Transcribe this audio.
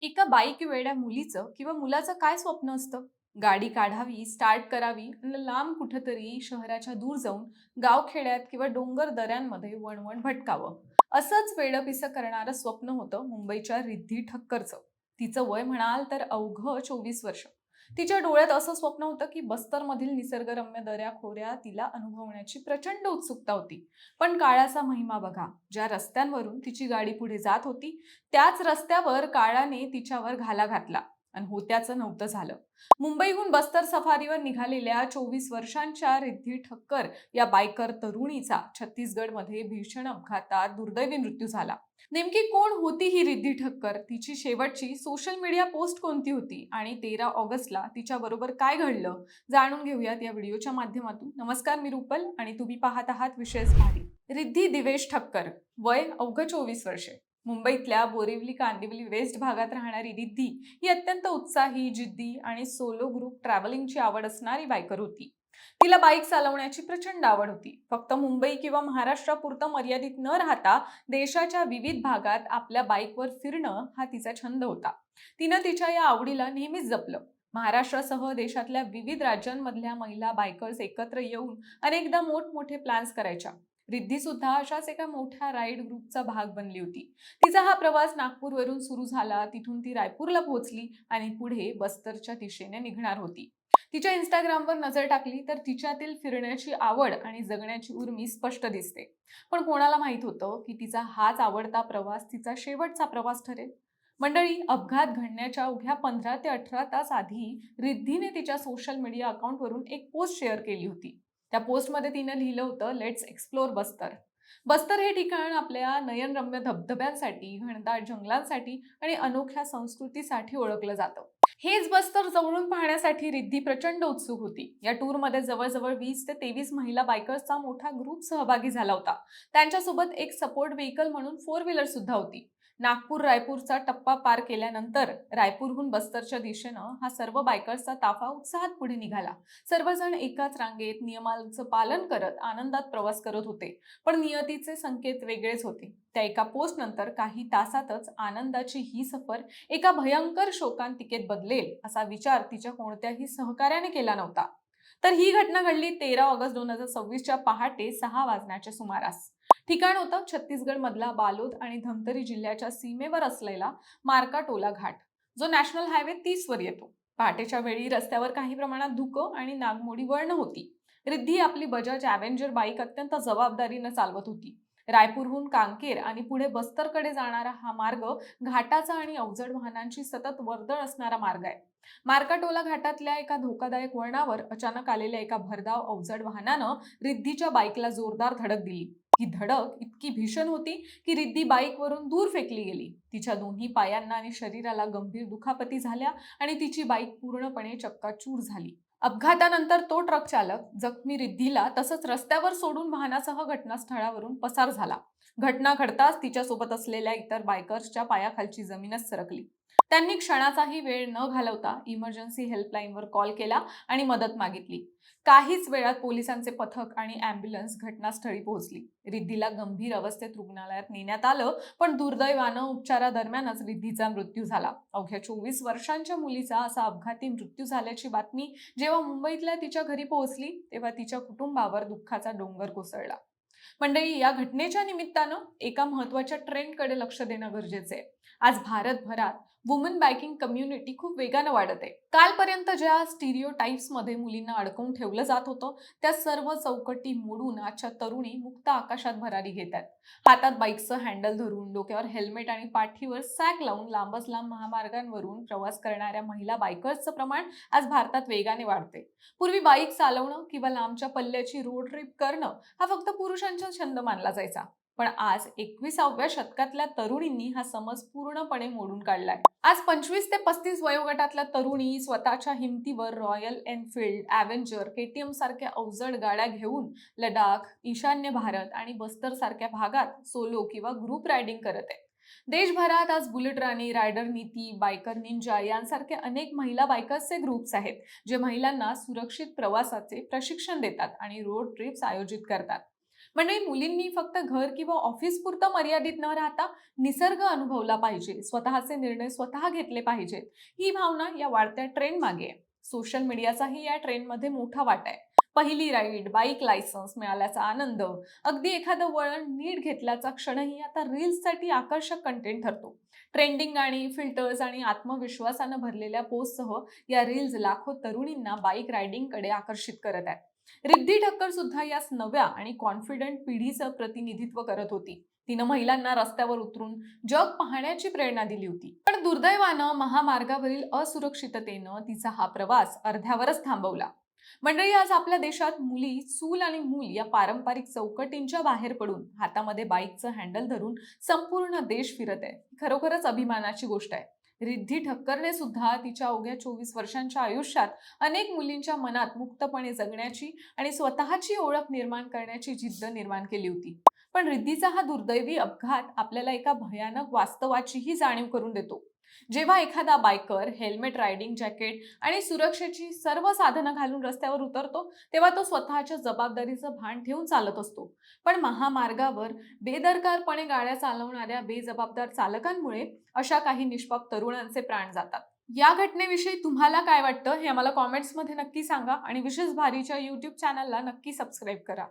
एका बाईक वेड्या मुलीचं किंवा मुलाचं काय स्वप्न असतं? गाडी काढावी, स्टार्ट करावी आणि लांब कुठेतरी शहराच्या दूर जाऊन गावखेड्यात किंवा डोंगर दऱ्यांमध्ये वणवण भटकावं. असंच वेडपिसं करणारं स्वप्न होतं मुंबईच्या रिद्धी ठक्करचं. तिचं वय म्हणाल तर अवघं 24 वर्ष. तिच्या डोळ्यात असं स्वप्न होतं की बस्तरमधील निसर्गरम्य दऱ्या खोऱ्या तिला अनुभवण्याची प्रचंड उत्सुकता होती. पण काळाचा महिमा बघा, ज्या रस्त्यांवरून तिची गाडी पुढे जात होती त्याच रस्त्यावर काळाने तिच्यावर घाला घातला आणि होत्याचं नव्हतं झालं. मुंबईहून बस्तर सफारीवर निघालेल्या 24 वर्षांच्या रिद्धी ठक्कर या बायकर तरुणीचा छत्तीसगडमध्ये भीषण अपघातात दुर्दैवी मृत्यू झाला. नेमकी कोण होती ही रिद्धी ठक्कर? तिची शेवटची सोशल मीडिया पोस्ट कोणती होती आणि 13 ऑगस्टला तिच्या बरोबर काय घडलं? जाणून घेऊयात या व्हिडिओच्या माध्यमातून. नमस्कार, मी रुपल आणि तुम्ही पाहत आहात विशेष भारी. रिद्धी दिवेश ठक्कर, वय अवघं 24 वर्षे. मुंबईतल्या बोरिवली कांदिवली वेस्ट भागात राहणारी रिद्धी ही अत्यंत उत्साही, जिद्दी आणि सोलो ग्रुप ट्रॅव्हलिंगची आवड असणारी बायकर होती. तिला बाईक चालवण्याची प्रचंड आवड होती. फक्त मुंबई किंवा महाराष्ट्रापुरतं मर्यादित न राहता देशाच्या विविध भागात आपल्या बाईकवर फिरणं हा तिचा छंद होता. तिनं तिच्या या आवडीला नेहमीच जपलं. महाराष्ट्रासह देशातल्या विविध राज्यांमधल्या महिला बायकर्स एकत्र येऊन अनेकदा मोठमोठे प्लॅन्स करायच्या. रिद्धी सुद्धा अशाच एका मोठ्या राईड ग्रुपचा भाग बनली होती. तिचा हा प्रवास नागपूरवरून सुरू झाला, तिथून ती रायपूरला पोहोचली आणि पुढे बस्तरच्या दिशेने निघणार होती. तिच्या इंस्टाग्रामवर नजर टाकली तर तिच्यातील फिरण्याची आवड आणि जगण्याची उर्मी स्पष्ट दिसते. पण कोणाला माहित होतं की तिचा हाच आवडता प्रवास तिचा शेवटचा प्रवास ठरेल? मंडळी, अपघात घडण्याच्या अवघ्या 15 ते 18 तास आधी रिद्धीने तिच्या सोशल मीडिया अकाउंटवरून एक पोस्ट शेअर केली होती. त्या पोस्टमध्ये तिनं लिहिलं होतं, लेट्स एक्सप्लोर बस्तर. बस्तर हे ठिकाण आपल्या नयनरम्य धबधब्यांसाठी, घनदाट जंगलांसाठी आणि अनोख्या संस्कृतीसाठी ओळखलं जातं. हेच बस्तर जवळून पाहण्यासाठी रिद्धी प्रचंड उत्सुक होती. या टूरमध्ये जवळजवळ 20 ते 23 महिला बायकर्सचा मोठा ग्रुप सहभागी झाला होता. त्यांच्यासोबत एक सपोर्ट व्हेकल म्हणून 4 व्हीलर सुद्धा होती. नागपूर रायपूरचा टप्पा पार केल्यानंतर रायपूरहून बस्तरच्या दिशेनं हा सर्व बायकर्सचा ताफा उत्साहात पुढे निघाला. सर्वजण एकाच रांगेत नियमांचं पालन करत आनंदात प्रवास करत होते. पण नियतीचे संकेत वेगळेच होते. त्या एका पोस्ट नंतर काही तासातच आनंदाची ही सफर एका भयंकर शोकांतिकेत बदलेल असा विचार तिच्या कोणत्याही सहकार्याने केला नव्हता. तर ही घटना घडली 13 ऑगस्ट 2026च्या पहाटे 6 वाजण्याच्या सुमारास. ठिकाण होतं छत्तीसगड मधला बालोद आणि धमतरी जिल्ह्याच्या सीमेवर असलेला मार्काटोला घाट, जो नॅशनल हायवे 30 वर येतो. पहाटेच्या वेळी रस्त्यावर काही प्रमाणात धुकं आणि नागमोडी वळण होती. रिद्धी आपली बजाज ॲव्हेंजर बाईक अत्यंत जबाबदारीनं चालवत होती. रायपूरहून कांकेर आणि पुढे बस्तरकडे जाणारा हा मार्ग घाटाचा आणि अवजड वाहनांची सतत वर्दळ असणारा मार्ग आहे. मार्काटोला घाटातल्या एका धोकादायक वळणावर अचानक आलेल्या एका भरधाव अवजड वाहनानं रिद्धीच्या बाईकला जोरदार धडक दिली. ही धडक इतकी भीषण होती की रिद्धी बाईकवरून दूर फेकली गेली. तिच्या दोन्ही पायांना आणि शरीराला गंभीर दुखापती झाल्या आणि तिची बाईक पूर्णपणे चक्काचूर झाली. अपघातानंतर तो ट्रक चालक जखमी रिद्धीला तसंच रस्त्यावर सोडून वाहनासह घटनास्थळावरून पसार झाला. घटना घडताच तिच्यासोबत असलेल्या इतर बायकर्सच्या पायाखालची जमीनच सरकली. त्यांनी क्षणाचाही वेळ न घालवता इमर्जन्सी हेल्पलाईनवर कॉल केला आणि मदत मागितली. काहीच वेळात पोलिसांचे पथक आणि अँब्युलन्स घटनास्थळी पोहोचली. रिद्धीला गंभीर अवस्थेत रुग्णालयात नेण्यात आलं, पण दुर्दैवानं उपचारादरम्यानच रिद्धीचा मृत्यू झाला. अवघ्या 24 वर्षांच्या मुलीचा असा अपघाती मृत्यू झाल्याची बातमी जेव्हा मुंबईतल्या तिच्या घरी पोहोचली, तेव्हा तिच्या कुटुंबावर दुःखाचा डोंगर कोसळला. मंडळी, या घटनेच्या निमित्तानं एका महत्त्वाच्या ट्रेंडकडे लक्ष देणं गरजेचं आहे. आज भारतभरात वुमन बायकिंग कम्युनिटी खूप वेगानं वाढत आहे. कालपर्यंत ज्या स्टिरियोटाइप्समध्ये मुलींना अडकवून ठेवलं जात होतं, त्या सर्व चौकटी मोडून आजच्या तरुणी मुक्त आकाशात भरारी घेत आहेत. हातात बाईकचं हँडल धरून, डोक्यावर हेल्मेट आणि पाठीवर सॅक लावून लांबच लांब महामार्गांवरून प्रवास करणाऱ्या महिला बायकर्सचं प्रमाण आज भारतात वेगाने वाढते. पूर्वी बाईक चालवणं किंवा लांबच्या पल्ल्याची रोड ट्रिप करणं हा फक्त पुरुषांचा छंद मानला जायचा. पण आज 21व्या शतकातल्या तरुणींनी हा समज पूर्णपणे मोडून काढलाय. आज 25 ते 35 वयोगटातल्या तरुणी स्वतःच्या हिमतीवर रॉयल एनफील्ड, ॲव्हेंजर, केटीएम सारख्या अवजड गाड्या घेऊन लडाख, ईशान्य भारत आणि बस्तर सारख्या भागात सोलो किंवा ग्रुप रायडिंग करत आहेत. देशभरात आज बुलेट राणी, रायडर नीती, बायकर निंजा यांसारखे अनेक महिला बायकर्सचे ग्रुप्स आहेत, जे महिलांना सुरक्षित प्रवासाचे प्रशिक्षण देतात आणि रोड ट्रिप्स आयोजित करतात. म्हणजे मुलींनी फक्त घर किंवा ऑफिस पुरतं मर्यादित न राहता निसर्ग अनुभवला पाहिजे, स्वतःचे निर्णय स्वतः घेतले पाहिजेत. ही भावना या वाढत्या ट्रेंड मागे आहे. सोशल मीडियाचाही या ट्रेंडमध्ये मोठा वाटा आहे. पहिली राईड, बाईक लायसन्स मिळाल्याचा आनंद, अगदी एखादं वळण नीट घेतल्याचा क्षणही आता रील्ससाठी आकर्षक कंटेंट ठरतो. ट्रेंडिंग गाणी, फिल्टर्स आणि आत्मविश्वासानं भरलेल्या पोस्टसह या रील्स लाखो तरुणींना बाईक रायडिंगकडे आकर्षित करत आहेत. रिद्धी ठक्कर सुद्धा याच नव्या आणि कॉन्फिडंट पिढीचं प्रतिनिधित्व करत होती. तिनं महिलांना रस्त्यावर उतरून जग पाहण्याची प्रेरणा दिली होती. पण दुर्दैवानं महामार्गावरील असुरक्षिततेनं तिचा हा प्रवास अर्ध्यावरच थांबवला. मंडळी, आज आपल्या देशात मुली चूल आणि मूल या पारंपरिक चौकटींच्या बाहेर पडून हातामध्ये बाईकचं हँडल धरून संपूर्ण देश फिरत आहे. खरोखरच अभिमानाची गोष्ट आहे. रिद्धी ठक्करने सुद्धा तिच्या अवघ्या 24 वर्षांच्या आयुष्यात अनेक मुलींच्या मनात मुक्तपणे जगण्याची आणि स्वतःची ओळख निर्माण करण्याची जिद्द निर्माण केली होती. पण रिद्धीचा हा दुर्दैवी अपघात आपल्याला एका भयानक वास्तवाचीही जाणीव करून देतो. जेव्हा एखादा बायकर हेल्मेट, रायडिंग जॅकेट आणि सुरक्षेची सर्व साधनं घालून रस्त्यावर उतरतो, तेव्हा तो स्वतःच्या जबाबदारीचं भान ठेवून चालत असतो. पण महामार्गावर बेदरकारपणे गाड्या चालवणाऱ्या बेजबाबदार चालकांमुळे अशा काही निष्पाप तरुणांचे प्राण जातात. या घटनेविषयी तुम्हाला काय वाटतं हे आम्हाला कॉमेंट्समध्ये नक्की सांगा आणि विशेष भारीच्या YouTube चॅनलला नक्की सबस्क्राईब करा.